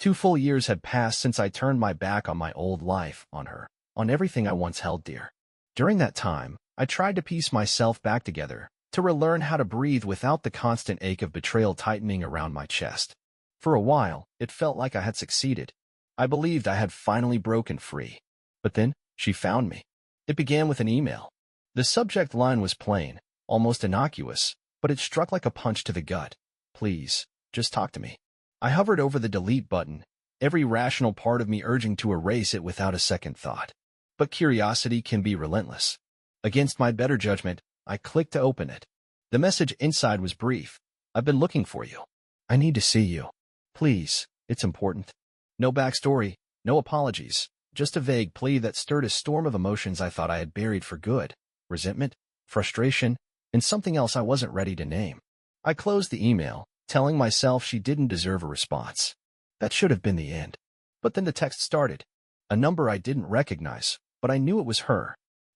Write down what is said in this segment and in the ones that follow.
2 full years had passed since I turned my back on my old life, on her, on everything I once held dear. During that time, I tried to piece myself back together, to relearn how to breathe without the constant ache of betrayal tightening around my chest. For a while, it felt like I had succeeded. I believed I had finally broken free. But then, she found me. It began with an email. The subject line was plain, almost innocuous, but it struck like a punch to the gut. Please, just talk to me. I hovered over the delete button, every rational part of me urging to erase it without a second thought. But curiosity can be relentless. Against my better judgment, I clicked to open it. The message inside was brief. I've been looking for you. I need to see you. Please, it's important. No backstory, no apologies, just a vague plea that stirred a storm of emotions I thought I had buried for good. Resentment, frustration, and something else I wasn't ready to name. I closed the email, telling myself she didn't deserve a response. That should have been the end. But then the text started. A number I didn't recognize, but I knew it was her.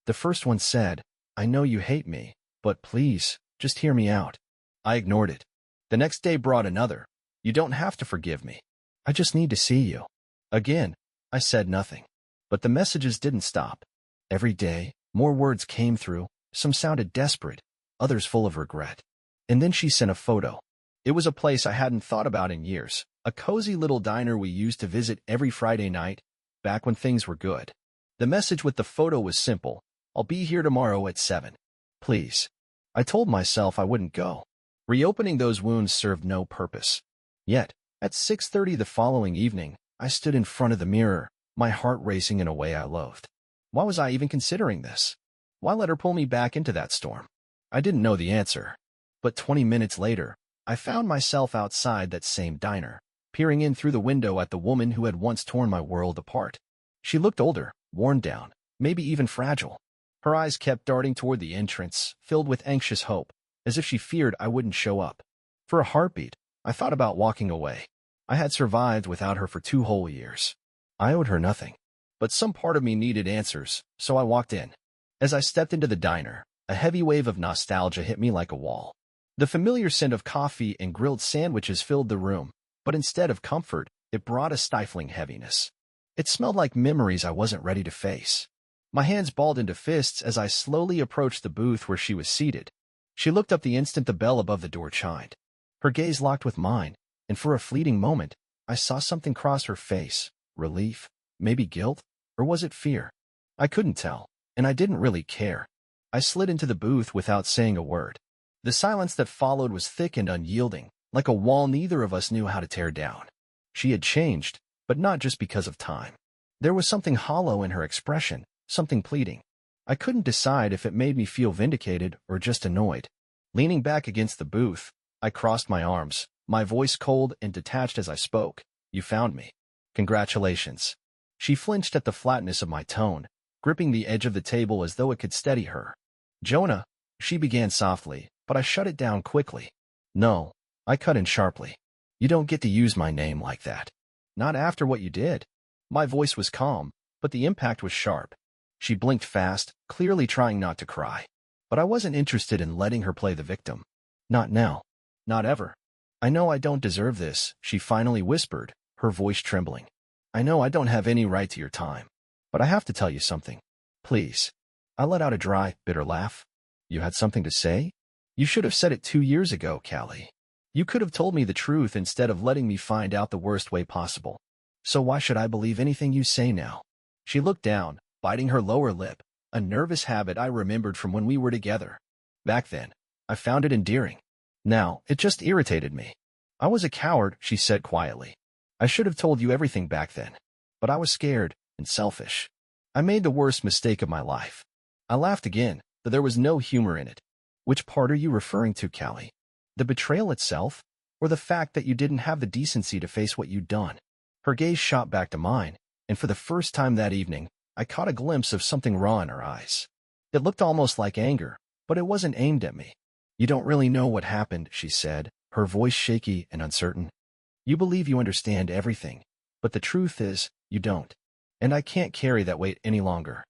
The first one said, I know you hate me, but please, just hear me out. I ignored it. The next day brought another. You don't have to forgive me. I just need to see you. Again, I said nothing. But the messages didn't stop. Every day, more words came through. Some sounded desperate, others full of regret. And then she sent a photo. It was a place I hadn't thought about in years, a cozy little diner we used to visit every Friday night, back when things were good. The message with the photo was simple. I'll be here tomorrow at 7. Please. I told myself I wouldn't go. Reopening those wounds served no purpose. Yet, at 6:30 the following evening, I stood in front of the mirror, my heart racing in a way I loathed. Why was I even considering this? Why let her pull me back into that storm? I didn't know the answer. But 20 minutes later, I found myself outside that same diner, peering in through the window at the woman who had once torn my world apart. She looked older, worn down, maybe even fragile. Her eyes kept darting toward the entrance, filled with anxious hope, as if she feared I wouldn't show up. For a heartbeat, I thought about walking away. I had survived without her for 2 whole years. I owed her nothing. But some part of me needed answers, so I walked in. As I stepped into the diner, a heavy wave of nostalgia hit me like a wall. The familiar scent of coffee and grilled sandwiches filled the room, but instead of comfort, it brought a stifling heaviness. It smelled like memories I wasn't ready to face. My hands balled into fists as I slowly approached the booth where she was seated. She looked up the instant the bell above the door chimed. Her gaze locked with mine, and for a fleeting moment, I saw something cross her face. Relief, maybe guilt, or was it fear? I couldn't tell, and I didn't really care. I slid into the booth without saying a word. The silence that followed was thick and unyielding, like a wall neither of us knew how to tear down. She had changed, but not just because of time. There was something hollow in her expression, something pleading. I couldn't decide if it made me feel vindicated or just annoyed. Leaning back against the booth, I crossed my arms, my voice cold and detached as I spoke. You found me. Congratulations. She flinched at the flatness of my tone, gripping the edge of the table as though it could steady her. Jonah, she began softly, but I shut it down quickly. No, I cut in sharply. You don't get to use my name like that. Not after what you did. My voice was calm, but the impact was sharp. She blinked fast, clearly trying not to cry. But I wasn't interested in letting her play the victim. Not now. Not ever. I know I don't deserve this, she finally whispered, her voice trembling. I know I don't have any right to your time. But I have to tell you something. Please. I let out a dry, bitter laugh. You had something to say? You should have said it 2 years ago, Callie. You could have told me the truth instead of letting me find out the worst way possible. So why should I believe anything you say now? She looked down, biting her lower lip, a nervous habit I remembered from when we were together. Back then, I found it endearing. Now, it just irritated me. I was a coward, she said quietly. I should have told you everything back then. But I was scared and selfish. I made the worst mistake of my life. I laughed again, but there was no humor in it. Which part are you referring to, Callie? The betrayal itself? Or the fact that you didn't have the decency to face what you'd done? Her gaze shot back to mine, and for the first time that evening, I caught a glimpse of something raw in her eyes. It looked almost like anger, but it wasn't aimed at me. You don't really know what happened, she said, her voice shaky and uncertain. You believe you understand everything, but the truth is, you don't. And I can't carry that weight any longer.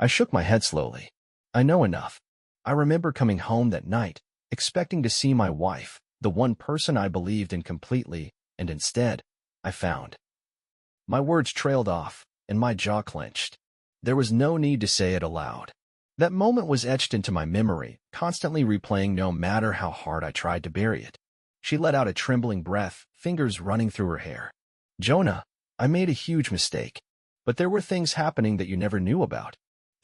I shook my head slowly. I know enough. I remember coming home that night, expecting to see my wife, the one person I believed in completely, and instead, I found My words trailed off, and my jaw clenched. There was no need to say it aloud. That moment was etched into my memory, constantly replaying no matter how hard I tried to bury it. She let out a trembling breath, fingers running through her hair. Jonah, I made a huge mistake. But there were things happening that you never knew about.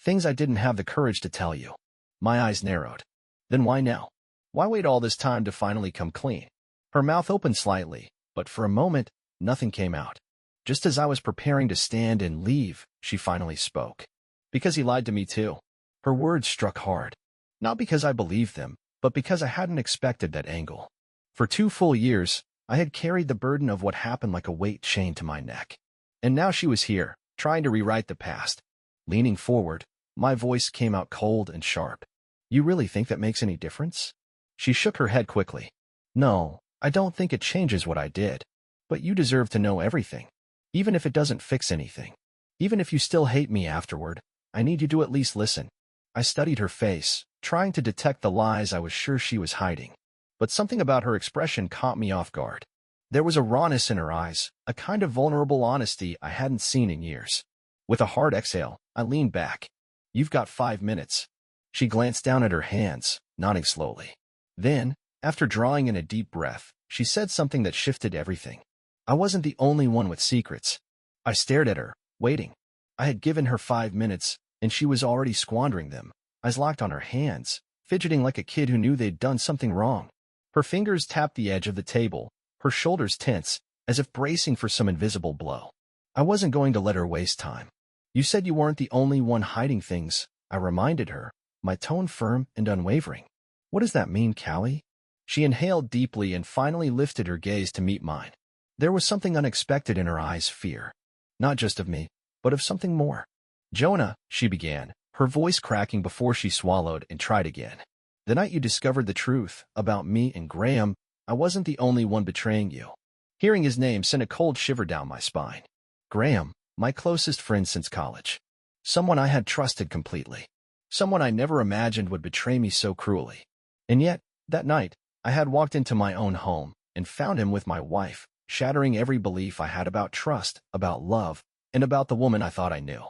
Things I didn't have the courage to tell you. My eyes narrowed. Then why now? Why wait all this time to finally come clean? Her mouth opened slightly, but for a moment, nothing came out. Just as I was preparing to stand and leave, she finally spoke. Because he lied to me too. Her words struck hard. Not because I believed them, but because I hadn't expected that angle. For 2 full years, I had carried the burden of what happened like a weight chained to my neck. And now she was here, trying to rewrite the past. Leaning forward, my voice came out cold and sharp. You really think that makes any difference? She shook her head quickly. No, I don't think it changes what I did. But you deserve to know everything. Even if it doesn't fix anything. Even if you still hate me afterward, I need you to at least listen. I studied her face, trying to detect the lies I was sure she was hiding. But something about her expression caught me off guard. There was a rawness in her eyes, a kind of vulnerable honesty I hadn't seen in years. With a hard exhale, I leaned back. You've got 5 minutes. She glanced down at her hands, nodding slowly. Then, after drawing in a deep breath, she said something that shifted everything. I wasn't the only one with secrets. I stared at her, waiting. I had given her 5 minutes, and she was already squandering them, eyes locked on her hands, fidgeting like a kid who knew they'd done something wrong. Her fingers tapped the edge of the table, her shoulders tense, as if bracing for some invisible blow. I wasn't going to let her waste time. You said you weren't the only one hiding things, I reminded her, my tone firm and unwavering. What does that mean, Callie? She inhaled deeply and finally lifted her gaze to meet mine. There was something unexpected in her eyes, fear. Not just of me, but of something more. Jonah, she began, her voice cracking before she swallowed and tried again. The night you discovered the truth about me and Graham, I wasn't the only one betraying you. Hearing his name sent a cold shiver down my spine. Graham, my closest friend since college. Someone I had trusted completely. Someone I never imagined would betray me so cruelly. And yet, that night, I had walked into my own home and found him with my wife, shattering every belief I had about trust, about love, and about the woman I thought I knew.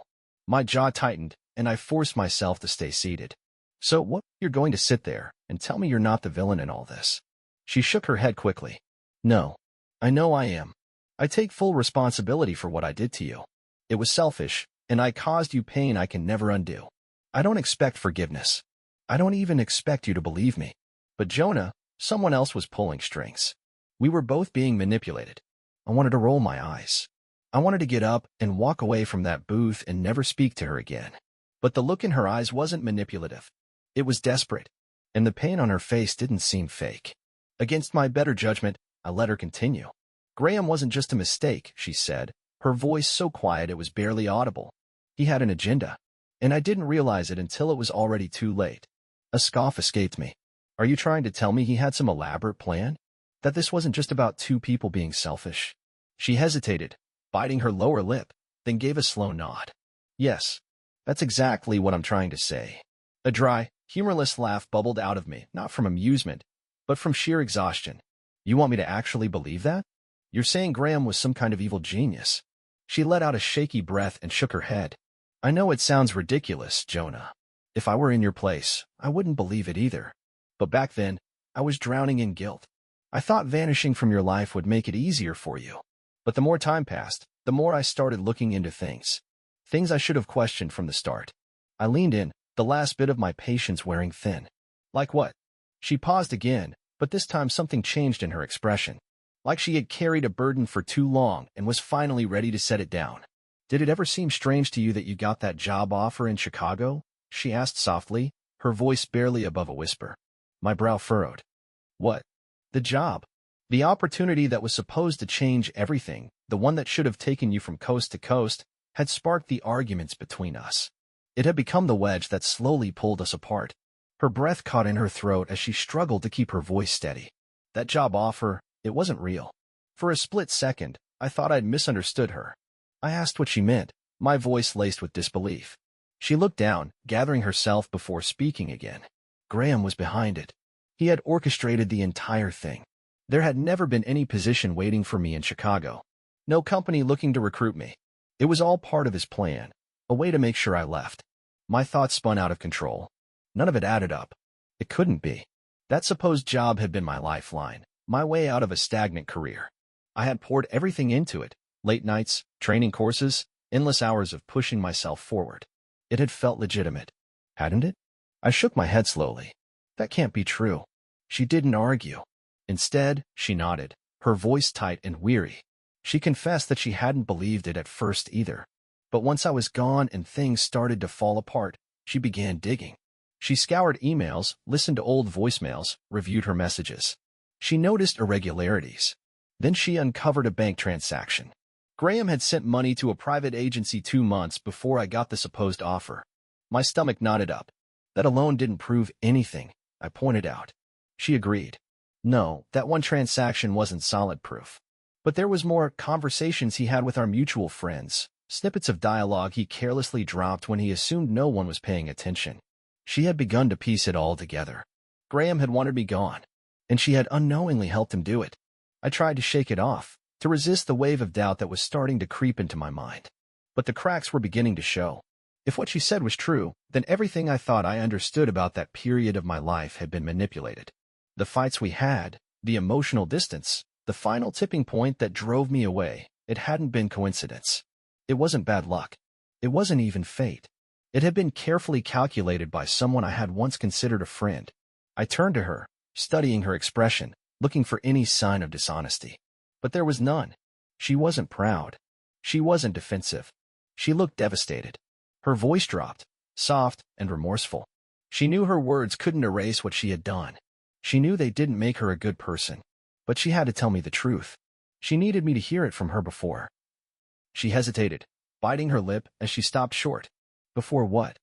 My jaw tightened, and I forced myself to stay seated. So what, you're going to sit there and tell me you're not the villain in all this? She shook her head quickly. No, I know I am. I take full responsibility for what I did to you. It was selfish, and I caused you pain I can never undo. I don't expect forgiveness. I don't even expect you to believe me. But Jonah, someone else was pulling strings. We were both being manipulated. I wanted to roll my eyes. I wanted to get up and walk away from that booth and never speak to her again. But the look in her eyes wasn't manipulative. It was desperate, and the pain on her face didn't seem fake. Against my better judgment, I let her continue. Graham wasn't just a mistake, she said, her voice so quiet it was barely audible. He had an agenda, and I didn't realize it until it was already too late. A scoff escaped me. Are you trying to tell me he had some elaborate plan? That this wasn't just about 2 people being selfish? She hesitated, biting her lower lip, then gave a slow nod. Yes, that's exactly what I'm trying to say. A dry, humorless laugh bubbled out of me, not from amusement, but from sheer exhaustion. You want me to actually believe that? You're saying Graham was some kind of evil genius. She let out a shaky breath and shook her head. I know it sounds ridiculous, Jonah. If I were in your place, I wouldn't believe it either. But back then, I was drowning in guilt. I thought vanishing from your life would make it easier for you. But the more time passed, the more I started looking into things. Things I should have questioned from the start. I leaned in, the last bit of my patience wearing thin. Like what? She paused again, but this time something changed in her expression. Like she had carried a burden for too long and was finally ready to set it down. Did it ever seem strange to you that you got that job offer in Chicago? She asked softly, her voice barely above a whisper. My brow furrowed. What? The job. The opportunity that was supposed to change everything, the one that should have taken you from coast to coast, had sparked the arguments between us. It had become the wedge that slowly pulled us apart. Her breath caught in her throat as she struggled to keep her voice steady. That job offer, it wasn't real. For a split second, I thought I'd misunderstood her. I asked what she meant, my voice laced with disbelief. She looked down, gathering herself before speaking again. Graham was behind it. He had orchestrated the entire thing. There had never been any position waiting for me in Chicago. No company looking to recruit me. It was all part of his plan, a way to make sure I left. My thoughts spun out of control. None of it added up. It couldn't be. That supposed job had been my lifeline, my way out of a stagnant career. I had poured everything into it, late nights, training courses, endless hours of pushing myself forward. It had felt legitimate, hadn't it? I shook my head slowly. That can't be true. She didn't argue. Instead, she nodded, her voice tight and weary. She confessed that she hadn't believed it at first either. But once I was gone and things started to fall apart, she began digging. She scoured emails, listened to old voicemails, reviewed her messages. She noticed irregularities. Then she uncovered a bank transaction. Graham had sent money to a private agency 2 months before I got the supposed offer. My stomach knotted up. That alone didn't prove anything, I pointed out. She agreed. No, that one transaction wasn't solid proof. But there was more: conversations he had with our mutual friends, snippets of dialogue he carelessly dropped when he assumed no one was paying attention. She had begun to piece it all together. Graham had wanted me gone, and she had unknowingly helped him do it. I tried to shake it off, to resist the wave of doubt that was starting to creep into my mind. But the cracks were beginning to show. If what she said was true, then everything I thought I understood about that period of my life had been manipulated. The fights we had, the emotional distance, the final tipping point that drove me away, it hadn't been coincidence. It wasn't bad luck. It wasn't even fate. It had been carefully calculated by someone I had once considered a friend. I turned to her, studying her expression, looking for any sign of dishonesty. But there was none. She wasn't proud. She wasn't defensive. She looked devastated. Her voice dropped, soft and remorseful. She knew her words couldn't erase what she had done. She knew they didn't make her a good person. But she had to tell me the truth. She needed me to hear it from her before. She hesitated, biting her lip as she stopped short. Before what?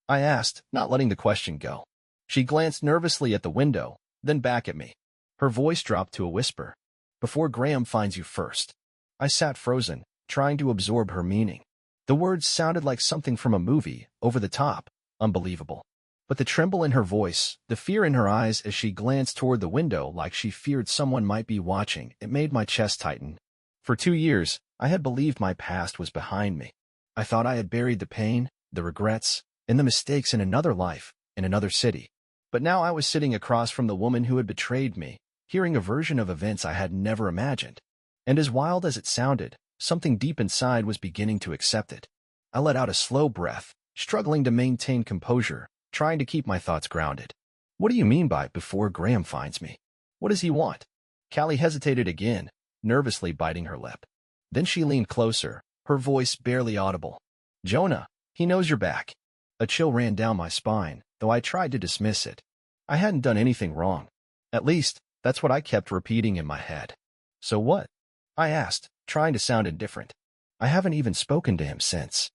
I asked, not letting the question go. She glanced nervously at the window, then back at me. Her voice dropped to a whisper. Before Graham finds you first. I sat frozen, trying to absorb her meaning. The words sounded like something from a movie, over the top, unbelievable. But the tremble in her voice, the fear in her eyes as she glanced toward the window like she feared someone might be watching, it made my chest tighten. For 2 years, I had believed my past was behind me. I thought I had buried the pain, the regrets, and the mistakes in another life, in another city. But now I was sitting across from the woman who had betrayed me, hearing a version of events I had never imagined. And as wild as it sounded, something deep inside was beginning to accept it. I let out a slow breath, struggling to maintain composure, trying to keep my thoughts grounded. What do you mean by before Graham finds me? What does he want? Callie hesitated again, nervously biting her lip. Then she leaned closer, her voice barely audible. Jonah, he knows you're back. A chill ran down my spine, though I tried to dismiss it. I hadn't done anything wrong. At least, that's what I kept repeating in my head. So what? I asked, trying to sound indifferent. I haven't even spoken to him since.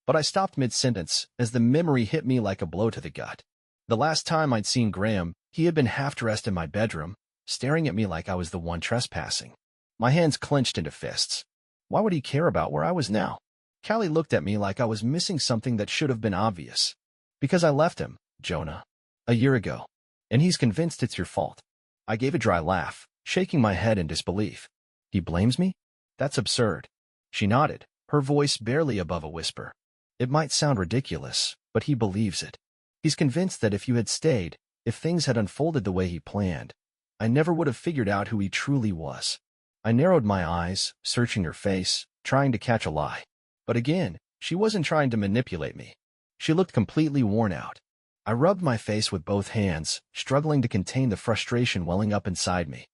But I stopped mid-sentence as the memory hit me like a blow to the gut. The last time I'd seen Graham, he had been half-dressed in my bedroom, staring at me like I was the one trespassing. My hands clenched into fists. Why would he care about where I was now? Callie looked at me like I was missing something that should have been obvious. Because I left him, Jonah. A year ago. And he's convinced it's your fault. I gave a dry laugh, shaking my head in disbelief. He blames me? That's absurd. She nodded, her voice barely above a whisper. It might sound ridiculous, but he believes it. He's convinced that if you had stayed, if things had unfolded the way he planned, I never would have figured out who he truly was. I narrowed my eyes, searching her face, trying to catch a lie. But again, she wasn't trying to manipulate me. She looked completely worn out. I rubbed my face with both hands, struggling to contain the frustration welling up inside me.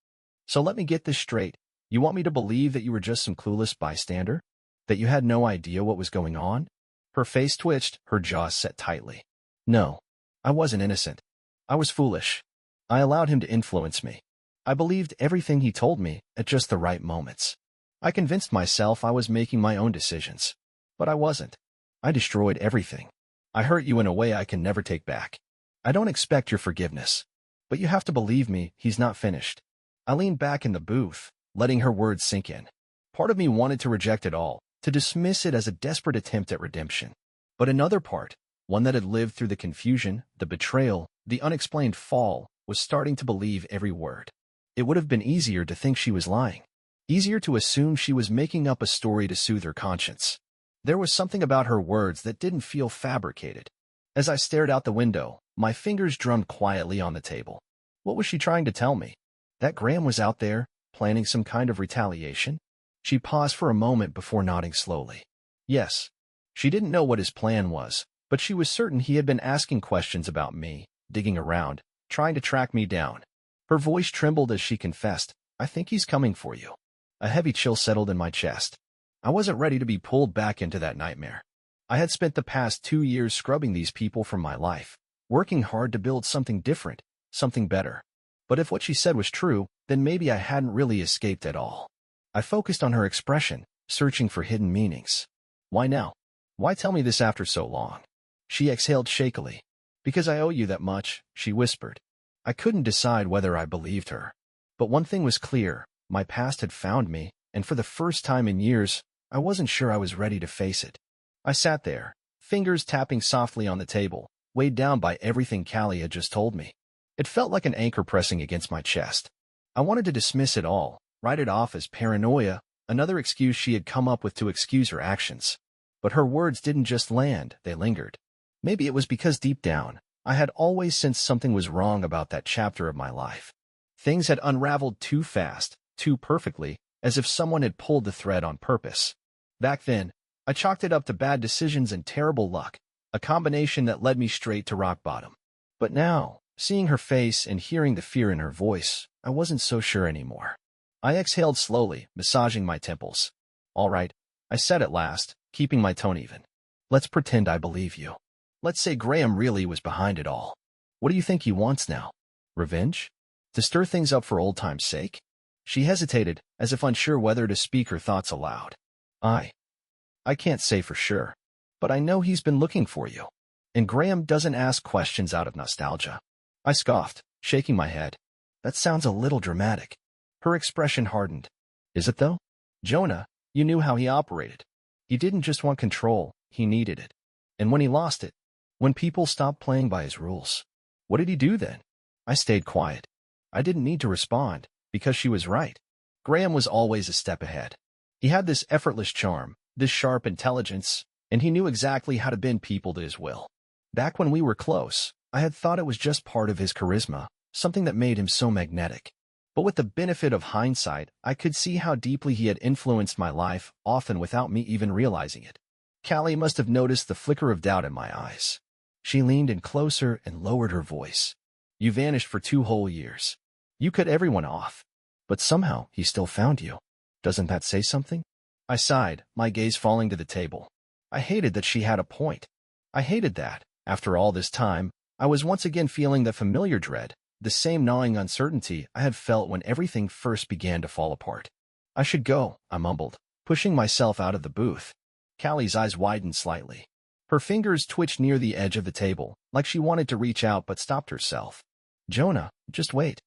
So let me get this straight. You want me to believe that you were just some clueless bystander? That you had no idea what was going on? Her face twitched, her jaws set tightly. No, I wasn't innocent. I was foolish. I allowed him to influence me. I believed everything he told me at just the right moments. I convinced myself I was making my own decisions. But I wasn't. I destroyed everything. I hurt you in a way I can never take back. I don't expect your forgiveness. But you have to believe me, he's not finished. I leaned back in the booth, letting her words sink in. Part of me wanted to reject it all, to dismiss it as a desperate attempt at redemption. But another part, one that had lived through the confusion, the betrayal, the unexplained fall, was starting to believe every word. It would have been easier to think she was lying. Easier to assume she was making up a story to soothe her conscience. There was something about her words that didn't feel fabricated. As I stared out the window, my fingers drummed quietly on the table. What was she trying to tell me? That Graham was out there, planning some kind of retaliation? She paused for a moment before nodding slowly. Yes. She didn't know what his plan was, but she was certain he had been asking questions about me, digging around, trying to track me down. Her voice trembled as she confessed, "I think he's coming for you." A heavy chill settled in my chest. I wasn't ready to be pulled back into that nightmare. I had spent the past 2 years scrubbing these people from my life, working hard to build something different, something better. But if what she said was true, then maybe I hadn't really escaped at all. I focused on her expression, searching for hidden meanings. Why now? Why tell me this after so long? She exhaled shakily. Because I owe you that much, she whispered. I couldn't decide whether I believed her. But one thing was clear, my past had found me, and for the first time in years, I wasn't sure I was ready to face it. I sat there, fingers tapping softly on the table, weighed down by everything Callie had just told me. It felt like an anchor pressing against my chest. I wanted to dismiss it all, write it off as paranoia, another excuse she had come up with to excuse her actions. But her words didn't just land, they lingered. Maybe it was because deep down, I had always sensed something was wrong about that chapter of my life. Things had unraveled too fast, too perfectly, as if someone had pulled the thread on purpose. Back then, I chalked it up to bad decisions and terrible luck, a combination that led me straight to rock bottom. But now, seeing her face and hearing the fear in her voice, I wasn't so sure anymore. I exhaled slowly, massaging my temples. All right, I said at last, keeping my tone even. Let's pretend I believe you. Let's say Graham really was behind it all. What do you think he wants now? Revenge? To stir things up for old time's sake? She hesitated, as if unsure whether to speak her thoughts aloud. I can't say for sure, but I know he's been looking for you. And Graham doesn't ask questions out of nostalgia. I scoffed, shaking my head. That sounds a little dramatic. Her expression hardened. Is it though? Jonah, you knew how he operated. He didn't just want control, he needed it. And when he lost it, when people stopped playing by his rules, what did he do then? I stayed quiet. I didn't need to respond, because she was right. Graham was always a step ahead. He had this effortless charm, this sharp intelligence, and he knew exactly how to bend people to his will. Back when we were close, I had thought it was just part of his charisma, something that made him so magnetic. But with the benefit of hindsight, I could see how deeply he had influenced my life, often without me even realizing it. Callie must have noticed the flicker of doubt in my eyes. She leaned in closer and lowered her voice. You vanished for 2 whole years. You cut everyone off. But somehow he still found you. Doesn't that say something? I sighed, my gaze falling to the table. I hated that she had a point. I hated that, after all this time, I was once again feeling the familiar dread, the same gnawing uncertainty I had felt when everything first began to fall apart. I should go, I mumbled, pushing myself out of the booth. Callie's eyes widened slightly. Her fingers twitched near the edge of the table, like she wanted to reach out but stopped herself. Jonah, just wait.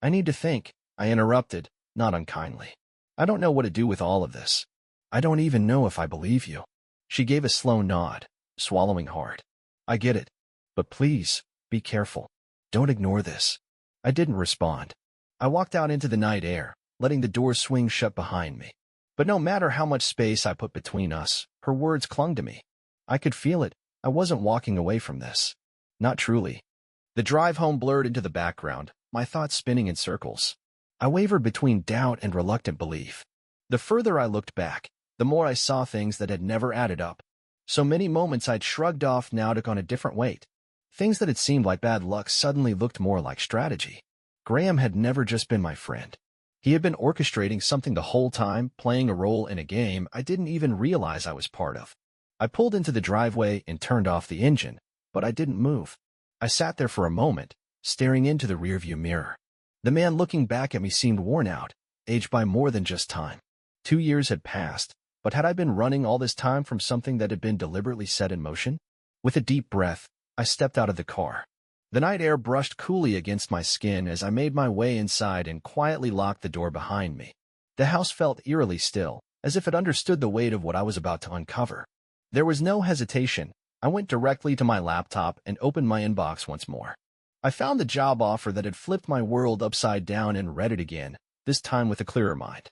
I need to think, I interrupted, not unkindly. I don't know what to do with all of this. I don't even know if I believe you. She gave a slow nod, swallowing hard. I get it. But please, be careful. Don't ignore this. I didn't respond. I walked out into the night air, letting the door swing shut behind me. But no matter how much space I put between us, her words clung to me. I could feel it. I wasn't walking away from this. Not truly. The drive home blurred into the background, my thoughts spinning in circles. I wavered between doubt and reluctant belief. The further I looked back, the more I saw things that had never added up. So many moments I'd shrugged off now took on a different weight. Things that had seemed like bad luck suddenly looked more like strategy. Graham had never just been my friend. He had been orchestrating something the whole time, playing a role in a game I didn't even realize I was part of. I pulled into the driveway and turned off the engine, but I didn't move. I sat there for a moment, staring into the rearview mirror. The man looking back at me seemed worn out, aged by more than just time. 2 years had passed, but had I been running all this time from something that had been deliberately set in motion? With a deep breath, I stepped out of the car. The night air brushed coolly against my skin as I made my way inside and quietly locked the door behind me. The house felt eerily still, as if it understood the weight of what I was about to uncover. There was no hesitation. I went directly to my laptop and opened my inbox once more. I found the job offer that had flipped my world upside down and read it again, this time with a clearer mind.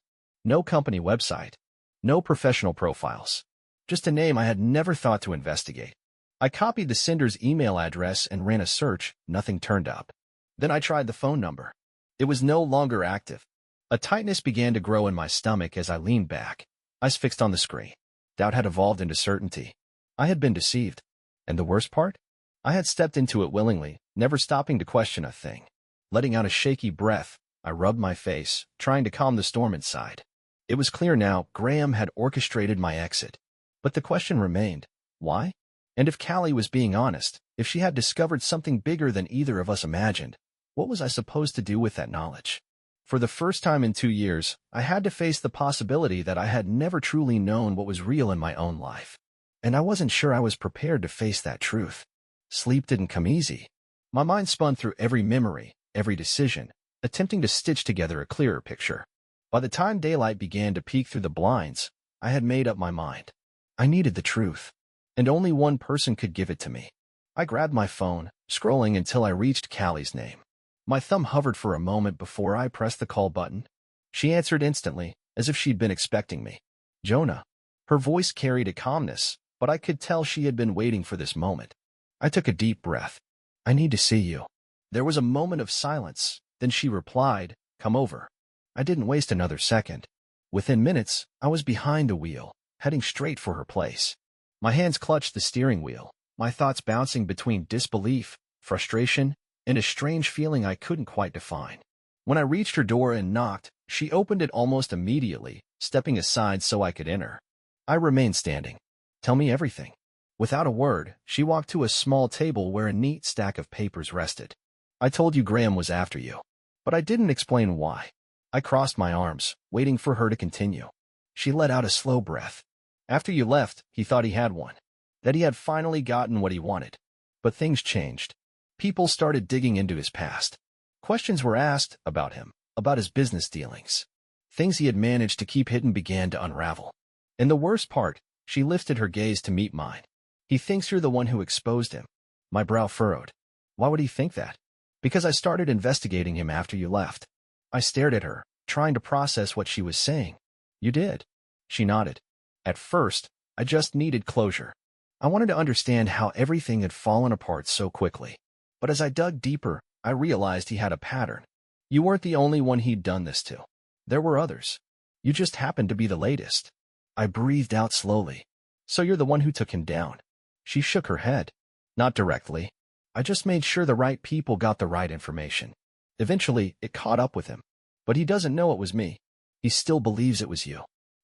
No company website. No professional profiles. Just a name I had never thought to investigate. I copied the sender's email address and ran a search. Nothing turned up. Then I tried the phone number. It was no longer active. A tightness began to grow in my stomach as I leaned back, eyes fixed on the screen. Doubt had evolved into certainty. I had been deceived. And the worst part? I had stepped into it willingly, never stopping to question a thing. Letting out a shaky breath, I rubbed my face, trying to calm the storm inside. It was clear now Graham had orchestrated my exit. But the question remained, why? And if Callie was being honest, if she had discovered something bigger than either of us imagined, what was I supposed to do with that knowledge? For the first time in 2 years, I had to face the possibility that I had never truly known what was real in my own life. And I wasn't sure I was prepared to face that truth. Sleep didn't come easy. My mind spun through every memory, every decision, attempting to stitch together a clearer picture. By the time daylight began to peek through the blinds, I had made up my mind. I needed the truth, and only one person could give it to me. I grabbed my phone, scrolling until I reached Callie's name. My thumb hovered for a moment before I pressed the call button. She answered instantly, as if she'd been expecting me. Jonah. Her voice carried a calmness, but I could tell she had been waiting for this moment. I took a deep breath. I need to see you. There was a moment of silence, then she replied, come over. I didn't waste another second. Within minutes, I was behind the wheel, heading straight for her place. My hands clutched the steering wheel, my thoughts bouncing between disbelief, frustration, and a strange feeling I couldn't quite define. When I reached her door and knocked, she opened it almost immediately, stepping aside so I could enter. I remained standing. Tell me everything. Without a word, she walked to a small table where a neat stack of papers rested. I told you Graham was after you, but I didn't explain why. I crossed my arms, waiting for her to continue. She let out a slow breath. After you left, he thought he had one, that he had finally gotten what he wanted. But things changed. People started digging into his past. Questions were asked about him, about his business dealings. Things he had managed to keep hidden began to unravel. And the worst part, she lifted her gaze to meet mine. He thinks you're the one who exposed him. My brow furrowed. Why would he think that? Because I started investigating him after you left. I stared at her, trying to process what she was saying. You did. She nodded. At first, I just needed closure. I wanted to understand how everything had fallen apart so quickly. But as I dug deeper, I realized he had a pattern. You weren't the only one he'd done this to. There were others. You just happened to be the latest. I breathed out slowly. So you're the one who took him down. She shook her head. Not directly. I just made sure the right people got the right information. Eventually, it caught up with him. But he doesn't know it was me. He still believes it was you.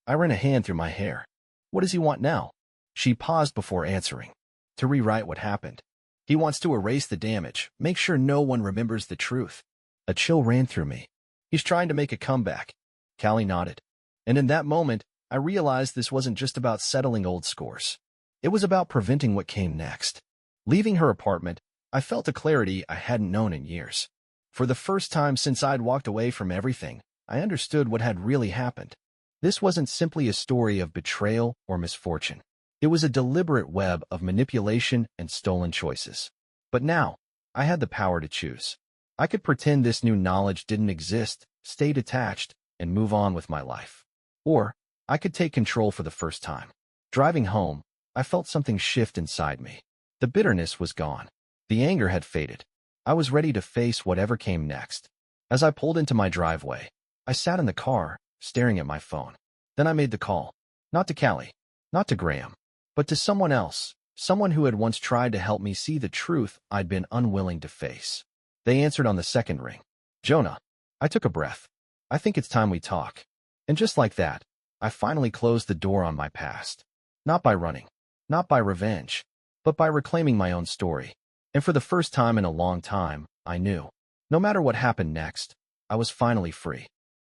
I ran a hand through my hair. What does he want now? She paused before answering. To rewrite what happened. He wants to erase the damage, make sure no one remembers the truth. A chill ran through me. He's trying to make a comeback. Callie nodded. And in that moment, I realized this wasn't just about settling old scores. It was about preventing what came next. Leaving her apartment, I felt a clarity I hadn't known in years. For the first time since I'd walked away from everything, I understood what had really happened. This wasn't simply a story of betrayal or misfortune. It was a deliberate web of manipulation and stolen choices. But now, I had the power to choose. I could pretend this new knowledge didn't exist, stay detached, and move on with my life. Or, I could take control for the first time. Driving home, I felt something shift inside me. The bitterness was gone. The anger had faded. I was ready to face whatever came next. As I pulled into my driveway, I sat in the car, staring at my phone. Then I made the call. Not to Callie, not to Graham, but to someone else, someone who had once tried to help me see the truth I'd been unwilling to face. They answered on the second ring. Jonah. I took a breath. I think it's time we talk. And just like that, I finally closed the door on my past. Not by running, not by revenge, but by reclaiming my own story. And for the first time in a long time, I knew. No matter what happened next, I was finally free.